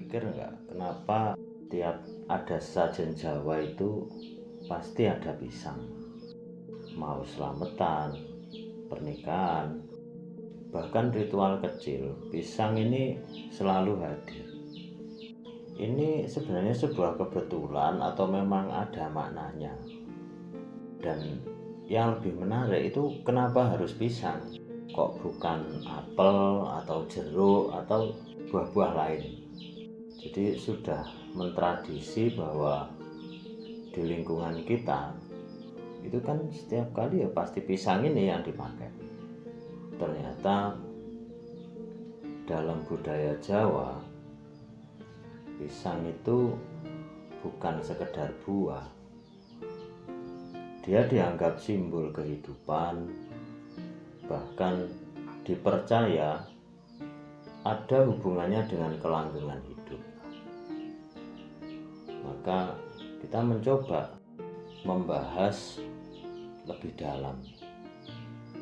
mikir nggak, kenapa tiap ada sajian Jawa itu pasti ada pisang? Mau selamatan, pernikahan, bahkan ritual kecil, pisang ini selalu hadir. Ini sebenarnya sebuah kebetulan atau memang ada maknanya? Dan yang lebih menarik itu kenapa harus pisang? Kok bukan apel atau jeruk atau buah-buah lain? Jadi sudah mentradisi bahwa di lingkungan kita itu kan setiap kali ya pasti pisang ini yang dipakai. Ternyata dalam budaya Jawa, pisang itu bukan sekedar buah. Dia dianggap simbol kehidupan, bahkan dipercaya ada hubungannya dengan kelanggengan hidup. Maka kita mencoba membahas lebih dalam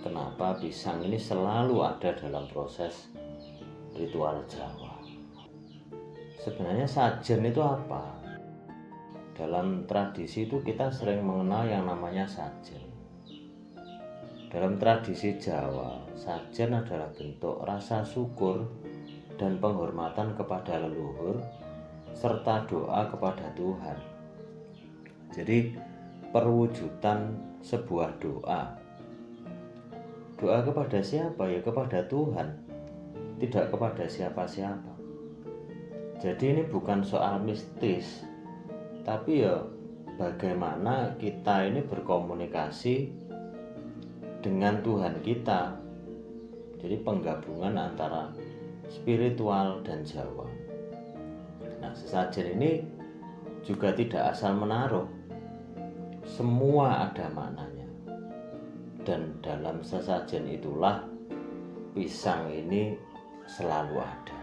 kenapa pisang ini selalu ada dalam proses ritual Jawa. Sebenarnya sajen itu apa? Dalam tradisi itu kita sering mengenal yang namanya sajen. Dalam tradisi Jawa, sajen adalah bentuk rasa syukur dan penghormatan kepada leluhur serta doa kepada Tuhan. Jadi perwujudan sebuah doa. Doa kepada siapa? Ya kepada Tuhan, tidak kepada siapa-siapa. Jadi ini bukan soal mistis, tapi ya bagaimana kita ini berkomunikasi dengan Tuhan kita. Jadi penggabungan antara spiritual dan Jawa. Nah, sesajen ini juga tidak asal menaruh, semua ada maknanya. Dan dalam sesajen itulah pisang ini selalu ada.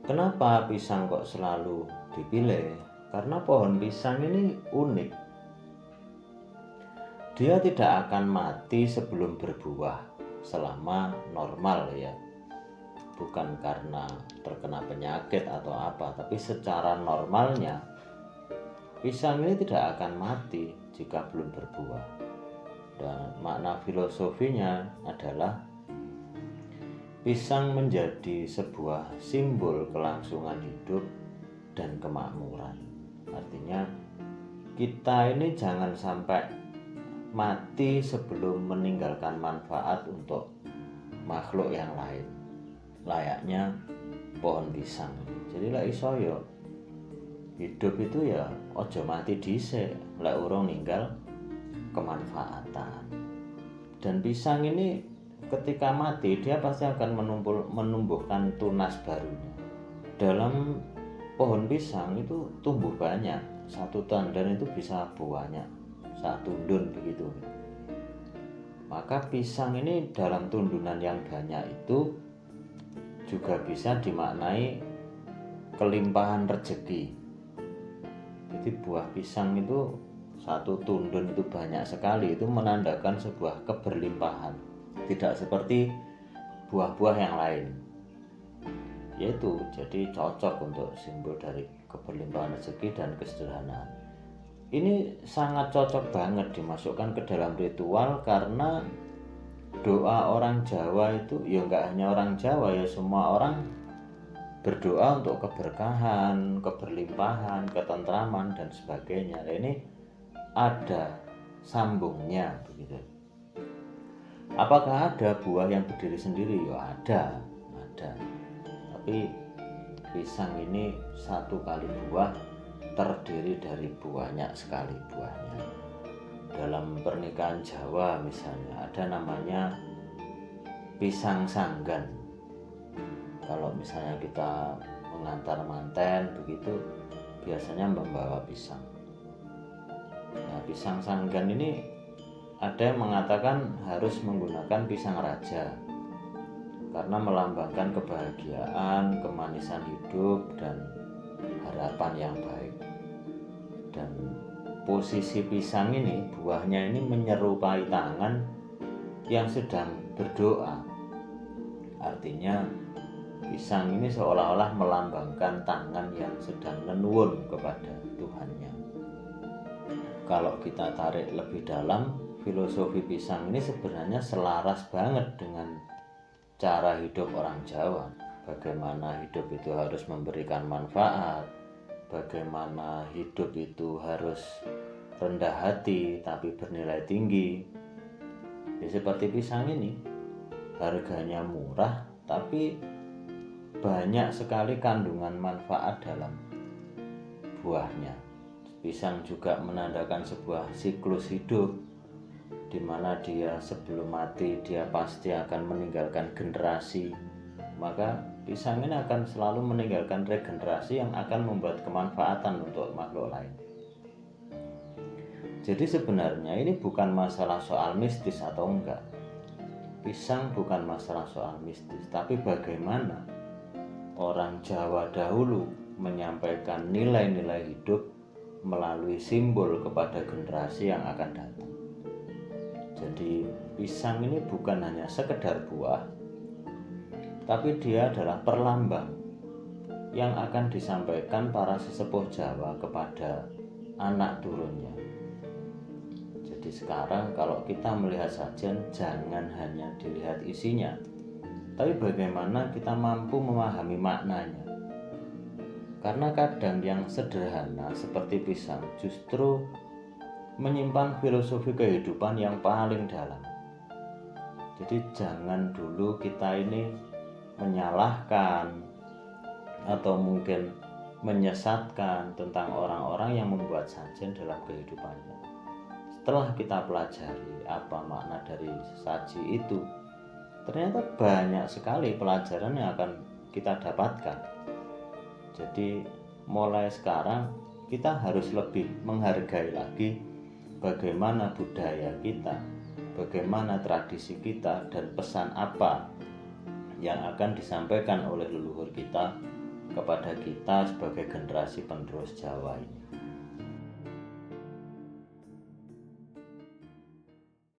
Kenapa pisang kok selalu dipilih? Karena pohon pisang ini unik. Dia tidak akan mati sebelum berbuah selama normal ya. Bukan karena terkena penyakit atau apa, tapi secara normalnya pisang ini tidak akan mati jika belum berbuah. Dan makna filosofinya adalah pisang menjadi sebuah simbol kelangsungan hidup dan kemakmuran. Artinya kita ini jangan sampai mati sebelum meninggalkan manfaat untuk makhluk yang lain, layaknya pohon pisang. Jadi lek iso yo hidup itu ya ojo mati dhisik, lek urung ninggal kemanfaatan. Dan pisang ini ketika mati dia pasti akan menumbuhkan tunas barunya. Dalam pohon pisang itu tumbuh banyak, satu tandan itu bisa banyak, satu tundun begitu. Maka pisang ini dalam tundunan yang banyak itu juga bisa dimaknai kelimpahan rezeki. Jadi buah pisang itu satu tundun itu banyak sekali, itu menandakan sebuah keberlimpahan. Tidak seperti buah-buah yang lain. Yaitu jadi cocok untuk simbol dari keberlimpahan rezeki dan kesederhanaan. Ini sangat cocok banget dimasukkan ke dalam ritual karena doa orang Jawa itu ya nggak hanya orang Jawa ya, semua orang berdoa untuk keberkahan, keberlimpahan, ketentraman dan sebagainya. Nah, ini ada sambungnya begitu. Apakah ada buah yang berdiri sendiri? Ya ada. Tapi pisang ini satu kali buah terdiri dari banyak sekali buahnya. Dalam pernikahan Jawa misalnya ada namanya pisang sanggan. Kalau misalnya kita mengantar manten begitu, biasanya membawa pisang. Nah, pisang sanggan ini ada yang mengatakan harus menggunakan pisang raja karena melambangkan kebahagiaan, kemanisan hidup dan harapan yang baik. Dan posisi pisang ini, buahnya ini menyerupai tangan yang sedang berdoa. Artinya Pisang ini seolah-olah melambangkan tangan yang sedang nenuwun kepada Tuhannya. Kalau kita tarik lebih dalam, filosofi pisang ini sebenarnya selaras banget dengan cara hidup orang Jawa. Bagaimana hidup itu harus memberikan manfaat, bagaimana hidup itu harus rendah hati tapi bernilai tinggi. Ya, seperti pisang ini, harganya murah tapi banyak sekali kandungan manfaat dalam buahnya. Pisang juga menandakan sebuah siklus hidup, di mana dia sebelum mati dia pasti akan meninggalkan generasi. Maka pisang ini akan selalu meninggalkan regenerasi yang akan membuat kemanfaatan untuk makhluk lain. Jadi sebenarnya ini bukan masalah soal mistis atau enggak. Pisang bukan masalah soal mistis, tapi bagaimana orang Jawa dahulu menyampaikan nilai-nilai hidup melalui simbol kepada generasi yang akan datang. Jadi pisang ini bukan hanya sekedar buah, tapi dia adalah perlambang yang akan disampaikan para sesepuh Jawa kepada anak turunnya. Jadi sekarang kalau kita melihat sajian, jangan hanya dilihat isinya, tapi bagaimana kita mampu memahami maknanya. Karena kadang yang sederhana seperti pisang justru menyimpan filosofi kehidupan yang paling dalam. Jadi jangan dulu kita ini menyalahkan atau mungkin menyesatkan tentang orang-orang yang membuat sajian dalam kehidupannya. Setelah kita pelajari apa makna dari saji itu, ternyata banyak sekali pelajaran yang akan kita dapatkan. Jadi mulai sekarang kita harus lebih menghargai lagi bagaimana budaya kita, bagaimana tradisi kita, dan pesan apa yang akan disampaikan oleh leluhur kita kepada kita sebagai generasi penerus Jawa ini.